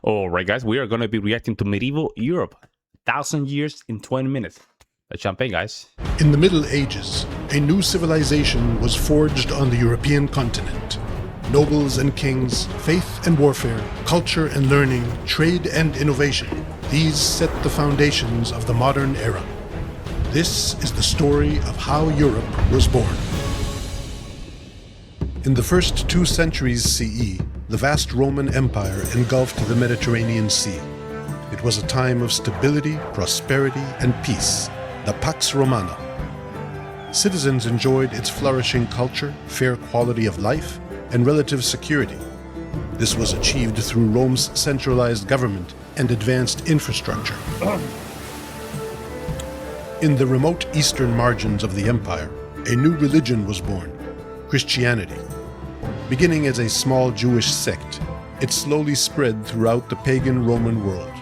All right, guys, we are going to be reacting to medieval Europe. 1,000 years in 20 minutes. Let's jump in, guys. In the Middle Ages, a new civilization was forged on the European continent. Nobles and kings, faith and warfare, culture and learning, trade and innovation. These set the foundations of the modern era. This is the story of how Europe was born. In the first 2 centuries CE, the vast Roman Empire engulfed the Mediterranean Sea. It was a time of stability, prosperity, and peace, the Pax Romana. Citizens enjoyed its flourishing culture, fair quality of life, and relative security. This was achieved through Rome's centralized government and advanced infrastructure. In the remote eastern margins of the empire, a new religion was born, Christianity. Beginning as a small Jewish sect, it slowly spread throughout the pagan Roman world.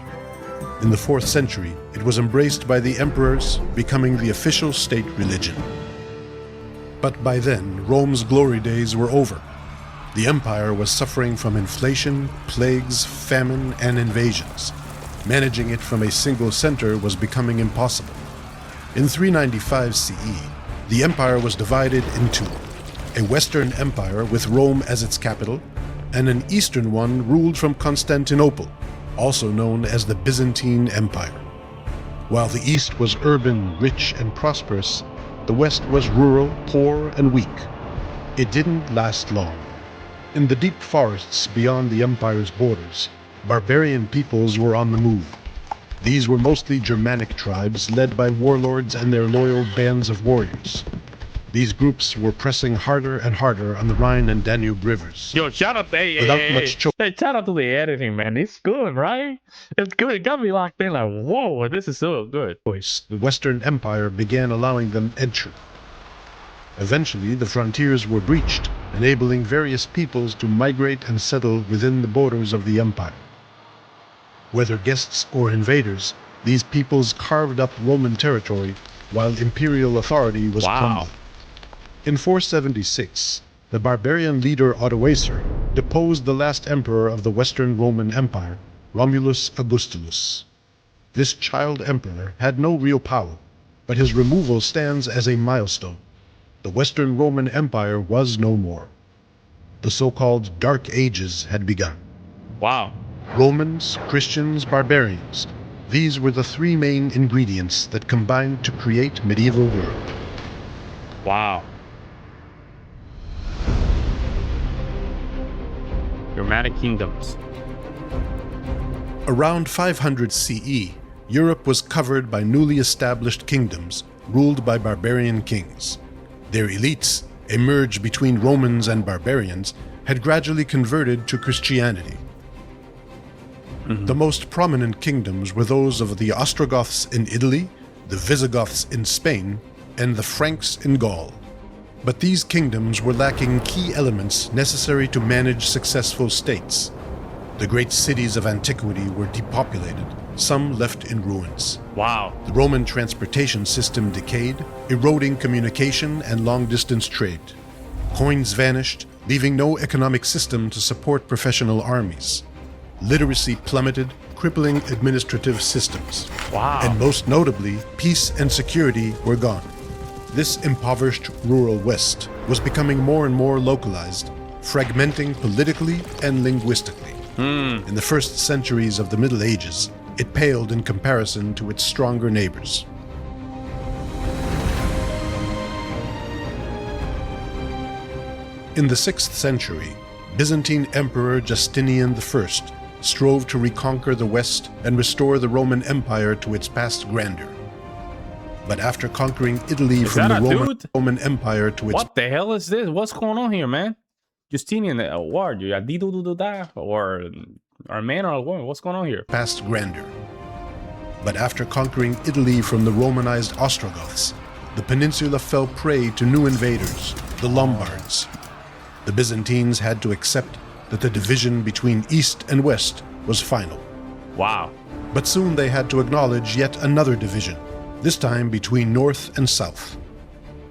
In the 4th century, it was embraced by the emperors, becoming the official state religion. But by then, Rome's glory days were over. The empire was suffering from inflation, plagues, famine, and invasions. Managing it from a single center was becoming impossible. In 395 CE, the empire was divided in 2. A Western empire with Rome as its capital, and an Eastern one ruled from Constantinople, also known as the Byzantine Empire. While the East was urban, rich, and prosperous, the West was rural, poor, and weak. It didn't last long. In the deep forests beyond the empire's borders, barbarian peoples were on the move. These were mostly Germanic tribes led by warlords and their loyal bands of warriors. These groups were pressing harder and harder on the Rhine and Danube rivers. Yo, shout out to shout out to the editing, man. It's good, right? It's good. It got me locked in like, whoa, this is so good. The Western Empire began allowing them entry. Eventually, the frontiers were breached, enabling various peoples to migrate and settle within the borders of the empire. Whether guests or invaders, these peoples carved up Roman territory while imperial authority was crumbling. In 476, the barbarian leader Odoacer deposed the last emperor of the Western Roman Empire, Romulus Augustulus. This child emperor had no real power, but his removal stands as a milestone. The Western Roman Empire was no more. The so-called Dark Ages had begun. Wow. Romans, Christians, barbarians. These were the 3 main ingredients that combined to create medieval Europe. Wow. Germanic kingdoms. Around 500 CE, Europe was covered by newly established kingdoms ruled by barbarian kings. Their elites, emerged between Romans and barbarians, had gradually converted to Christianity. The most prominent kingdoms were those of the Ostrogoths in Italy, the Visigoths in Spain, and the Franks in Gaul. But these kingdoms were lacking key elements necessary to manage successful states. The great cities of antiquity were depopulated, some left in ruins. Wow. The Roman transportation system decayed, eroding communication and long-distance trade. Coins vanished, leaving no economic system to support professional armies. Literacy plummeted, crippling administrative systems. Wow. And most notably, peace and security were gone. This impoverished rural West was becoming more and more localized, fragmenting politically and linguistically. In the first centuries of the Middle Ages, it paled in comparison to its stronger neighbors. In the 6th century, Byzantine Emperor Justinian I strove to reconquer the West and restore the Roman Empire to its past grandeur. But after conquering Italy from the Roman Empire to its... What the hell is this? What's going on here, man? Justinian, what are you? Or a man or a woman? What's going on here? Past grandeur. But after conquering Italy from the Romanized Ostrogoths, the peninsula fell prey to new invaders, the Lombards. The Byzantines had to accept that the division between East and West was final. Wow. But soon they had to acknowledge yet another division, this time between North and South.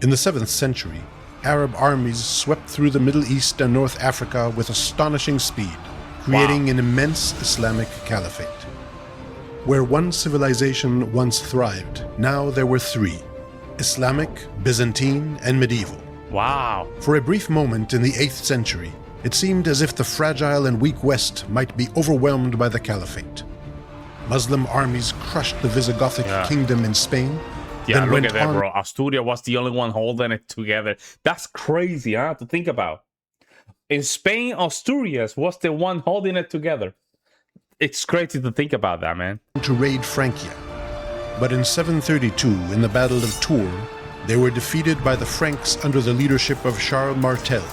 In the 7th century, Arab armies swept through the Middle East and North Africa with astonishing speed, creating an immense Islamic caliphate. Where one civilization once thrived, now there were three: Islamic, Byzantine, and medieval. Wow. For a brief moment in the 8th century, it seemed as if the fragile and weak West might be overwhelmed by the caliphate. Muslim armies crushed the Visigothic kingdom in Spain. Yeah, look at that, bro. Asturias was the only one holding it together. That's crazy, huh, to think about. In Spain, Asturias was the one holding it together. It's crazy to think about that, man. To raid Francia. But in 732, in the Battle of Tours, they were defeated by the Franks under the leadership of Charles Martel.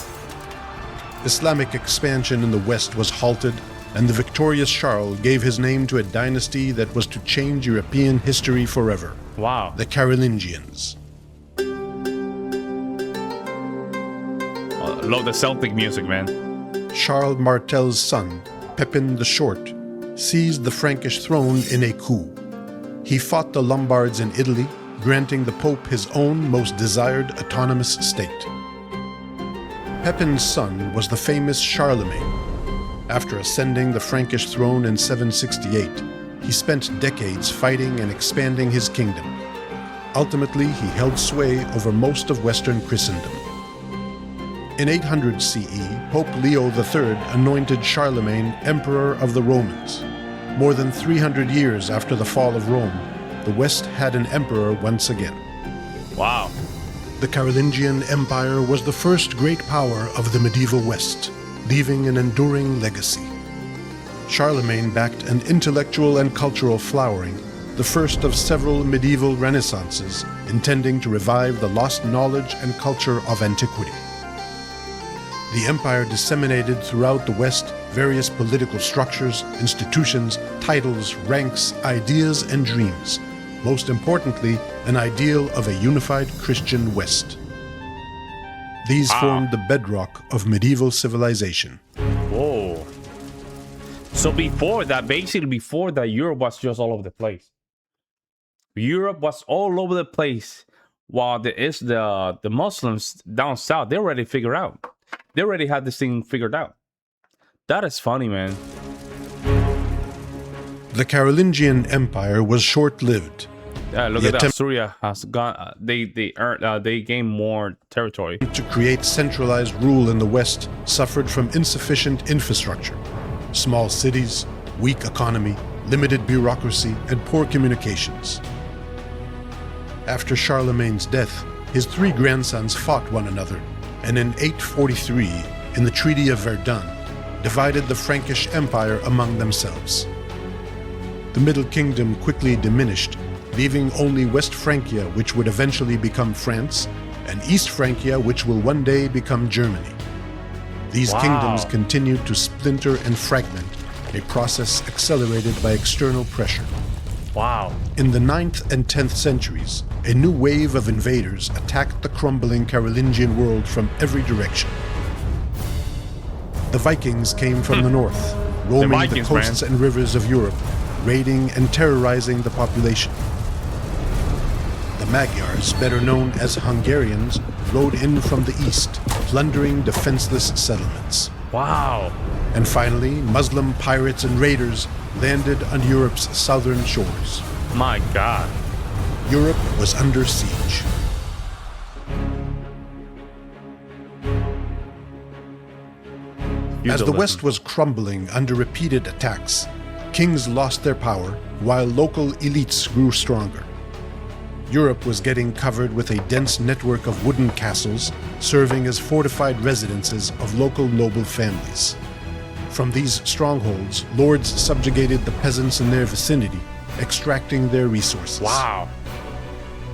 Islamic expansion in the West was halted, and the victorious Charles gave his name to a dynasty that was to change European history forever. Wow. The Carolingians. Love the Celtic music, man. Charles Martel's son, Pepin the Short, seized the Frankish throne in a coup. He fought the Lombards in Italy, granting the Pope his own most desired autonomous state. Pepin's son was the famous Charlemagne. After ascending the Frankish throne in 768, he spent decades fighting and expanding his kingdom. Ultimately, he held sway over most of Western Christendom. In 800 CE, Pope Leo III anointed Charlemagne Emperor of the Romans. More than 300 years after the fall of Rome, the West had an emperor once again. Wow. The Carolingian Empire was the first great power of the medieval West, leaving an enduring legacy. Charlemagne backed an intellectual and cultural flowering, the first of several medieval renaissances, intending to revive the lost knowledge and culture of antiquity. The empire disseminated throughout the West various political structures, institutions, titles, ranks, ideas, and dreams. Most importantly, an ideal of a unified Christian West. These formed the bedrock of medieval civilization. Whoa. So before that, Europe was just all over the place. Europe was all over the place, while the Muslims down south, they already figured out. They already had this thing figured out. That is funny, man. The Carolingian Empire was short-lived. Yeah, look at that. Asturias has gone. They gained more territory. To create centralized rule in the West suffered from insufficient infrastructure, small cities, weak economy, limited bureaucracy, and poor communications. After Charlemagne's death, his three grandsons fought one another, and in 843, in the Treaty of Verdun, divided the Frankish Empire among themselves. The Middle Kingdom quickly diminished, leaving only West Francia, which would eventually become France, and East Francia, which will one day become Germany. These kingdoms continued to splinter and fragment, a process accelerated by external pressure. Wow. In the 9th and 10th centuries, a new wave of invaders attacked the crumbling Carolingian world from every direction. The Vikings came from the north, roaming the coasts and rivers of Europe, raiding and terrorizing the population. The Magyars, better known as Hungarians, rode in from the east, plundering defenseless settlements. Wow. And finally, Muslim pirates and raiders landed on Europe's southern shores. My God. Europe was under siege. As the West was crumbling under repeated attacks, kings lost their power while local elites grew stronger. Europe was getting covered with a dense network of wooden castles, serving as fortified residences of local noble families. From these strongholds, lords subjugated the peasants in their vicinity, extracting their resources. Wow.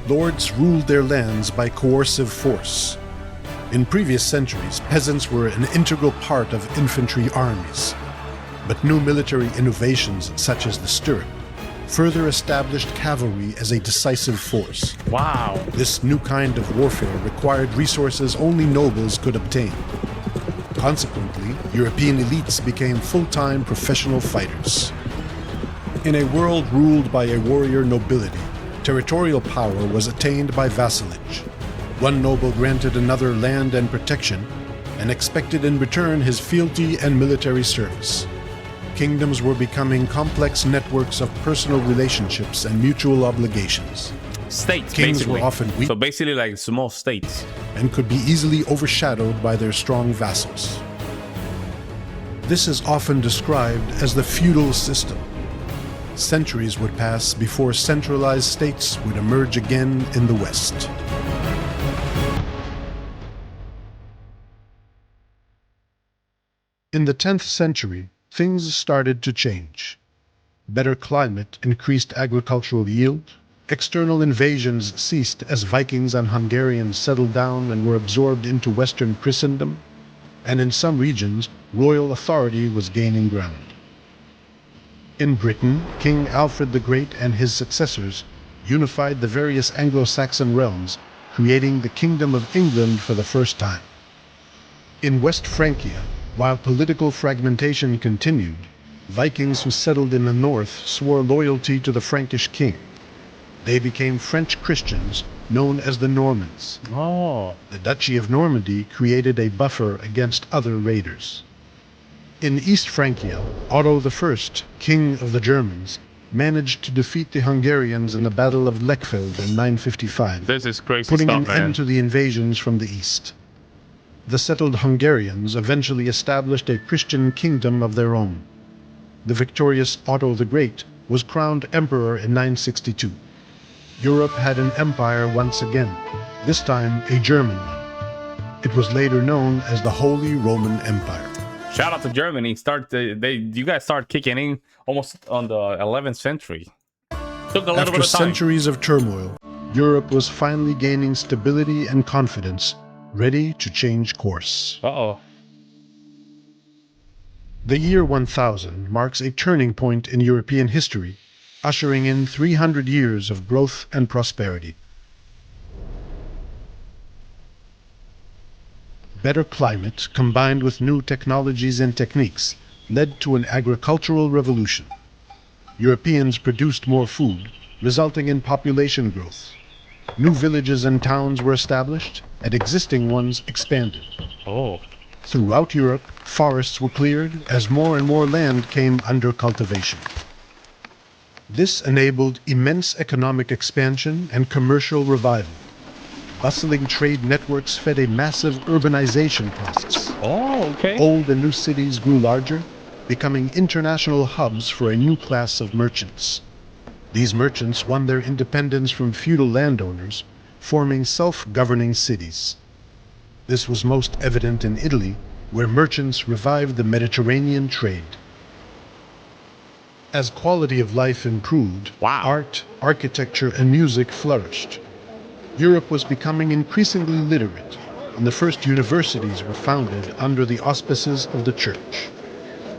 Lords ruled their lands by coercive force. In previous centuries, peasants were an integral part of infantry armies. But new military innovations, such as the stirrup, further established cavalry as a decisive force. Wow. This new kind of warfare required resources only nobles could obtain. Consequently, European elites became full-time professional fighters. In a world ruled by a warrior nobility, territorial power was attained by vassalage. One noble granted another land and protection, and expected in return his fealty and military service. Kingdoms were becoming complex networks of personal relationships and mutual obligations. States, Kings basically. were often weak So basically like small states. and could be easily overshadowed by their strong vassals. This is often described as the feudal system. Centuries would pass before centralized states would emerge again in the West. In the 10th century, things started to change. Better climate increased agricultural yield. External invasions ceased as Vikings and Hungarians settled down and were absorbed into Western Christendom, and in some regions, royal authority was gaining ground. In Britain, King Alfred the Great and his successors unified the various Anglo-Saxon realms, creating the Kingdom of England for the first time. In West Francia, while political fragmentation continued, Vikings who settled in the north swore loyalty to the Frankish king. They became French Christians, known as the Normans. Oh. The Duchy of Normandy created a buffer against other raiders. In East Francia, Otto I, king of the Germans, managed to defeat the Hungarians in the Battle of Lechfeld in 955, This is crazy putting stuff, an man. end to the invasions from the east. The settled Hungarians eventually established a Christian kingdom of their own. The victorious Otto the Great was crowned emperor in 962. Europe had an empire once again, this time a German one. It was later known as the Holy Roman Empire. Shout out to Germany. You guys start kicking in almost on the 11th century. Took a little After bit of time. centuries of turmoil, Europe was finally gaining stability and confidence, ready to change course. Uh-oh. The year 1000 marks a turning point in European history, ushering in 300 years of growth and prosperity. Better climate, combined with new technologies and techniques, led to an agricultural revolution. Europeans produced more food, resulting in population growth. New villages and towns were established, and existing ones expanded. Oh. Throughout Europe, forests were cleared as more and more land came under cultivation. This enabled immense economic expansion and commercial revival. Bustling trade networks fed a massive urbanization process. Oh, okay. Old and new cities grew larger, becoming international hubs for a new class of merchants. These merchants won their independence from feudal landowners, forming self-governing cities. This was most evident in Italy, where merchants revived the Mediterranean trade. As quality of life improved, Wow. art, architecture, and music flourished. Europe was becoming increasingly literate, and the first universities were founded under the auspices of the Church.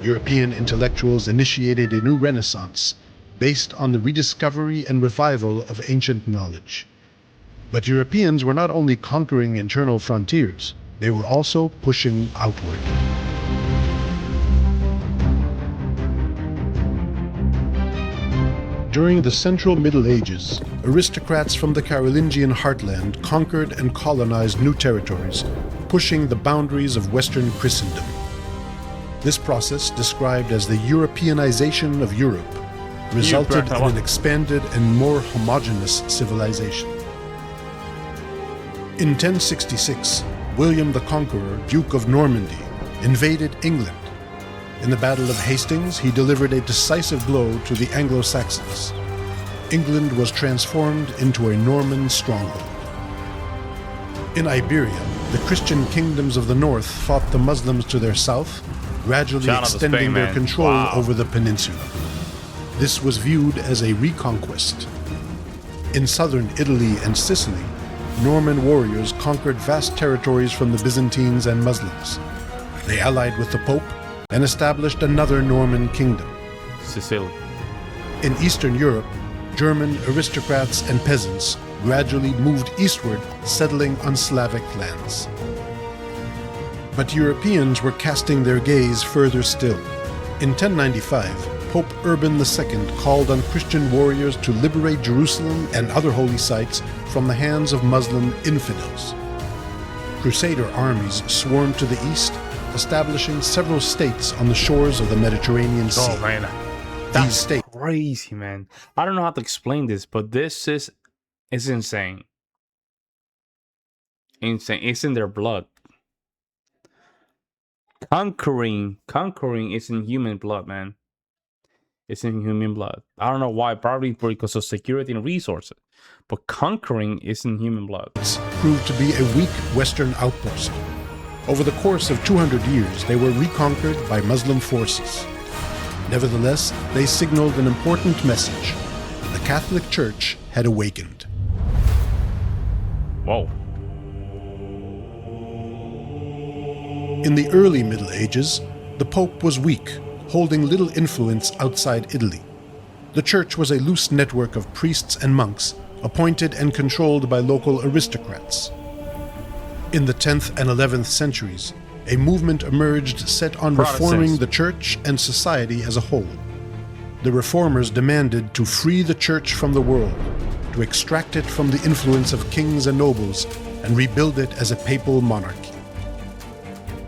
European intellectuals initiated a new renaissance based on the rediscovery and revival of ancient knowledge. But Europeans were not only conquering internal frontiers, they were also pushing outward. During the Central Middle Ages, aristocrats from the Carolingian heartland conquered and colonized new territories, pushing the boundaries of Western Christendom. This process, described as the Europeanization of Europe, resulted in an expanded and more homogeneous civilization. In 1066, William the Conqueror, Duke of Normandy, invaded England. In the Battle of Hastings, he delivered a decisive blow to the Anglo-Saxons. England was transformed into a Norman stronghold. In Iberia, the Christian kingdoms of the north fought the Muslims to their south, gradually extending their control over the peninsula. This was viewed as a reconquest. In southern Italy and Sicily, Norman warriors conquered vast territories from the Byzantines and Muslims. They allied with the Pope and established another Norman kingdom. Sicily. In Eastern Europe, German aristocrats and peasants gradually moved eastward, settling on Slavic lands. But Europeans were casting their gaze further still. In 1095, Pope Urban II called on Christian warriors to liberate Jerusalem and other holy sites from the hands of Muslim infidels. Crusader armies swarmed to the east, establishing several states on the shores of the Mediterranean Sea. Oh man, These that's states crazy, man. I don't know how to explain this, but this is insane. Insane. It's in their blood. Conquering is in human blood, man. It's in human blood. I don't know why, probably because of security and resources. But conquering is in human blood. proved to be a weak Western outpost. Over the course of 200 years, they were reconquered by Muslim forces. Nevertheless, they signaled an important message. The Catholic Church had awakened. Whoa. In the early Middle Ages, the Pope was weak, holding little influence outside Italy. The Church was a loose network of priests and monks, appointed and controlled by local aristocrats. In the 10th and 11th centuries, a movement emerged set on reforming the Church and society as a whole. The reformers demanded to free the Church from the world, to extract it from the influence of kings and nobles, and rebuild it as a papal monarchy.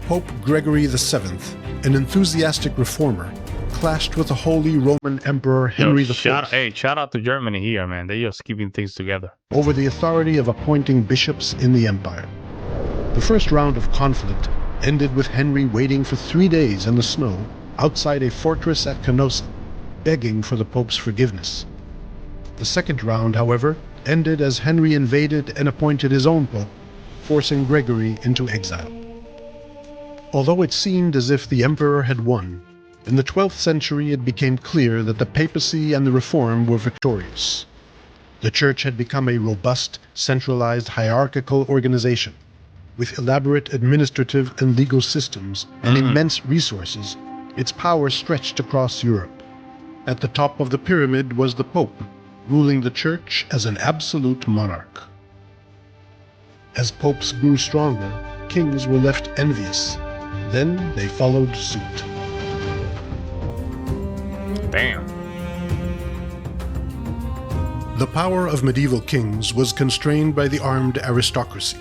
Pope Gregory VII, an enthusiastic reformer, clashed with the Holy Roman Emperor Henry IV. Shout out to Germany here, man. They're just keeping things together. Over the authority of appointing bishops in the empire. The first round of conflict ended with Henry waiting for 3 days in the snow outside a fortress at Canossa, begging for the Pope's forgiveness. The second round, however, ended as Henry invaded and appointed his own Pope, forcing Gregory into exile. Although it seemed as if the emperor had won, in the 12th century it became clear that the papacy and the reform were victorious. The Church had become a robust, centralized, hierarchical organization. With elaborate administrative and legal systems and immense resources, its power stretched across Europe. At the top of the pyramid was the Pope, ruling the Church as an absolute monarch. As popes grew stronger, kings were left envious. Then they followed suit. Damn. The power of medieval kings was constrained by the armed aristocracy.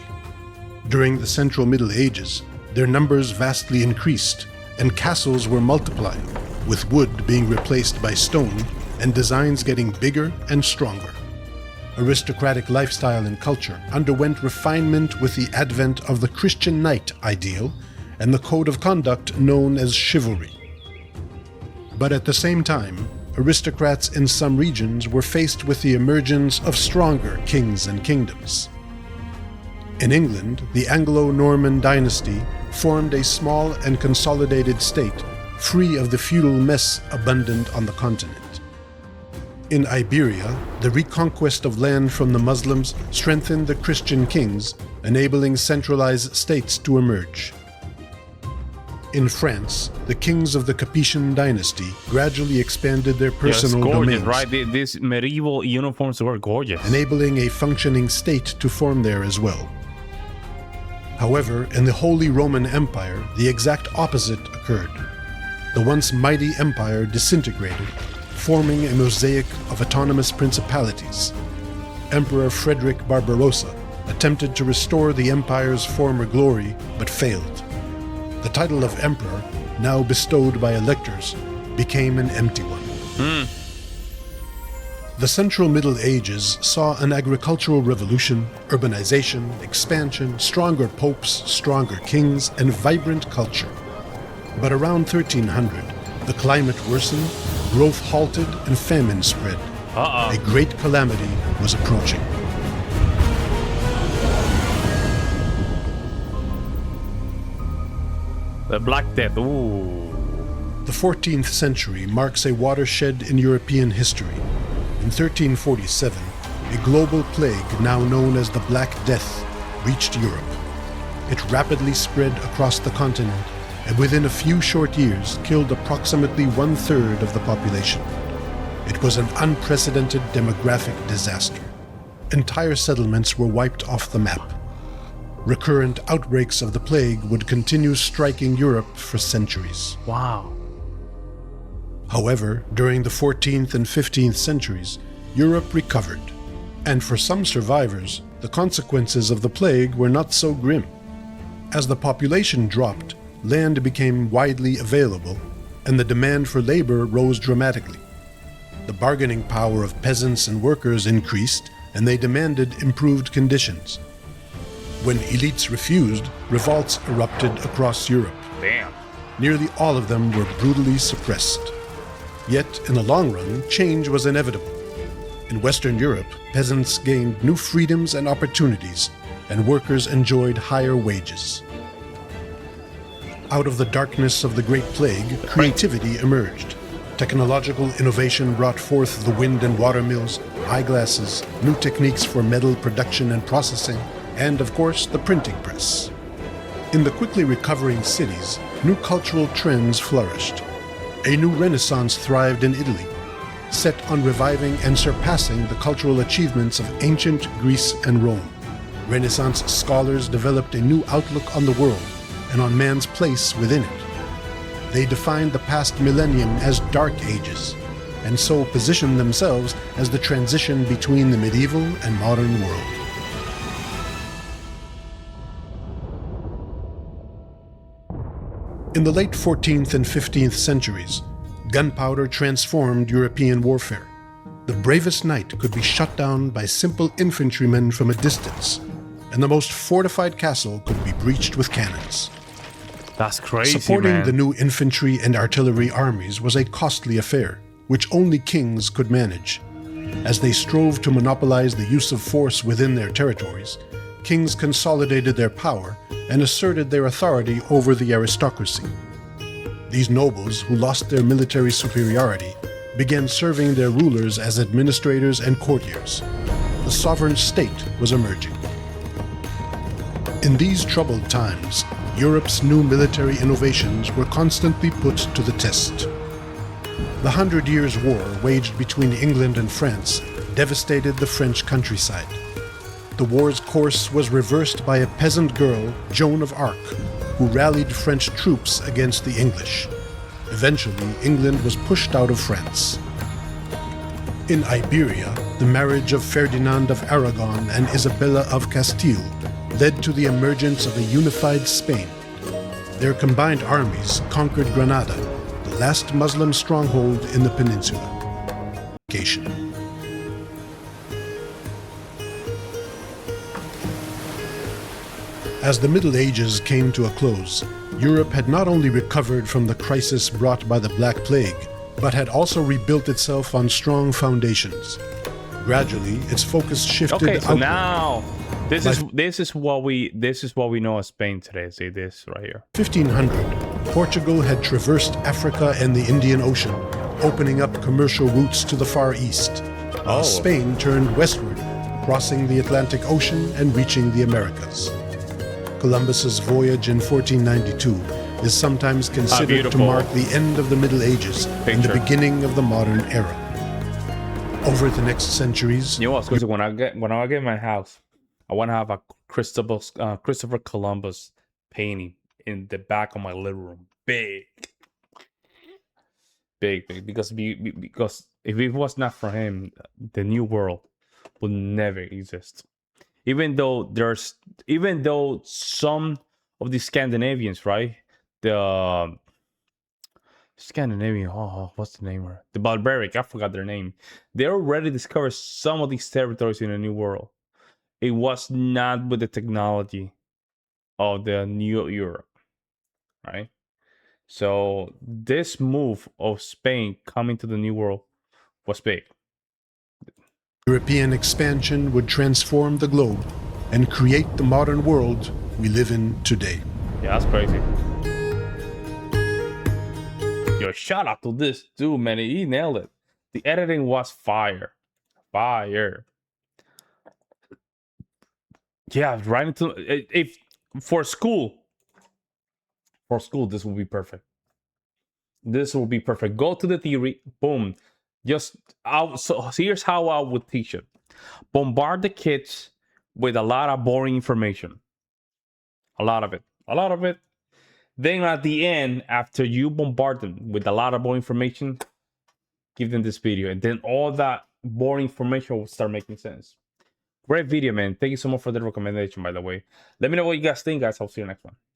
During the Central Middle Ages, their numbers vastly increased, and castles were multiplying, with wood being replaced by stone and designs getting bigger and stronger. Aristocratic lifestyle and culture underwent refinement with the advent of the Christian knight ideal and the code of conduct known as chivalry. But at the same time, aristocrats in some regions were faced with the emergence of stronger kings and kingdoms. In England, the Anglo-Norman dynasty formed a small and consolidated state, free of the feudal mess abundant on the continent. In Iberia, the reconquest of land from the Muslims strengthened the Christian kings, enabling centralized states to emerge. In France, the kings of the Capetian dynasty gradually expanded their personal gorgeous, domains, right? These medieval uniforms were gorgeous. enabling a functioning state to form there as well. However, in the Holy Roman Empire, the exact opposite occurred. The once mighty empire disintegrated, forming a mosaic of autonomous principalities. Emperor Frederick Barbarossa attempted to restore the empire's former glory, but failed. The title of emperor, now bestowed by electors, became an empty one. The Central Middle Ages saw an agricultural revolution, urbanization, expansion, stronger popes, stronger kings, and vibrant culture. But around 1300, the climate worsened, growth halted, and famine spread. A great calamity was approaching. The Black Death. Ooh. The 14th century marks a watershed in European history. In 1347, a global plague known known as the Black Death reached Europe. It rapidly spread across the continent and within a few short years killed approximately 1/3 of the population. It was an unprecedented demographic disaster. Entire settlements were wiped off the map. Recurrent outbreaks of the plague would continue striking Europe for centuries. Wow. However, during the 14th and 15th centuries, Europe recovered, and for some survivors, the consequences of the plague were not so grim. As the population dropped, land became widely available, and the demand for labor rose dramatically. The bargaining power of peasants and workers increased, and they demanded improved conditions. When elites refused, revolts erupted across Europe. Damn. Nearly all of them were brutally suppressed. Yet, in the long run, change was inevitable. In Western Europe, peasants gained new freedoms and opportunities, and workers enjoyed higher wages. Out of the darkness of the Great Plague, creativity emerged. Technological innovation brought forth the wind and water mills, eyeglasses, new techniques for metal production and processing, and, of course, the printing press. In the quickly recovering cities, new cultural trends flourished. A new renaissance thrived in Italy, set on reviving and surpassing the cultural achievements of ancient Greece and Rome. Renaissance scholars developed a new outlook on the world and on man's place within it. They defined the past millennium as Dark Ages, and so positioned themselves as the transition between the medieval and modern world. In the late 14th and 15th centuries, gunpowder transformed European warfare. The bravest knight could be shot down by simple infantrymen from a distance, and the most fortified castle could be breached with cannons. That's crazy, Supporting man. the new infantry and artillery armies was a costly affair, which only kings could manage. As they strove to monopolize the use of force within their territories, kings consolidated their power and asserted their authority over the aristocracy. These nobles, who lost their military superiority, began serving their rulers as administrators and courtiers. The sovereign state was emerging. In these troubled times, Europe's new military innovations were constantly put to the test. The 100 Years' War waged between England and France devastated the French countryside. The war's course was reversed by a peasant girl, Joan of Arc, who rallied French troops against the English. Eventually, England was pushed out of France. In Iberia, the marriage of Ferdinand of Aragon and Isabella of Castile led to the emergence of a unified Spain. Their combined armies conquered Granada, the last Muslim stronghold in the peninsula. As the Middle Ages came to a close, Europe had not only recovered from the crisis brought by the Black Plague, but had also rebuilt itself on strong foundations. Gradually, its focus shifted Okay, so outward. now this is what we know as Spain today. See this right here. 1500, Portugal had traversed Africa and the Indian Ocean, opening up commercial routes to the Far East. Oh. Spain turned westward, crossing the Atlantic Ocean and reaching the Americas. Columbus's voyage in 1492 is sometimes considered to beautiful. mark the end of the Middle Ages and the Picture. beginning of the modern era. Over the next centuries, You know what? When I get my house, I want to have a Christopher Columbus painting in the back of my living room. Big. Because if it was not for him, the New World would never exist. Even though some of the Scandinavians, right? The Scandinavian, what's the name? The barbaric, I forgot their name. They already discovered some of these territories in the New World. It was not with the technology of the New Europe, right? So this move of Spain coming to the New World was big. European expansion would transform the globe and create the modern world we live in today. Yeah, that's crazy. Yo, shout out to this dude, man. He nailed it. The editing was fire. Fire. Yeah, right into if for school, this will be perfect. This will be perfect. Go to the theory, boom. So here's how I would teach it. Bombard the kids with a lot of boring information. A lot of it. Then at the end, after you bombard them with a lot of boring information, give them this video. And then all that boring information will start making sense. Great video, man. Thank you so much for the recommendation, by the way. Let me know what you guys think, guys. I'll see you next one.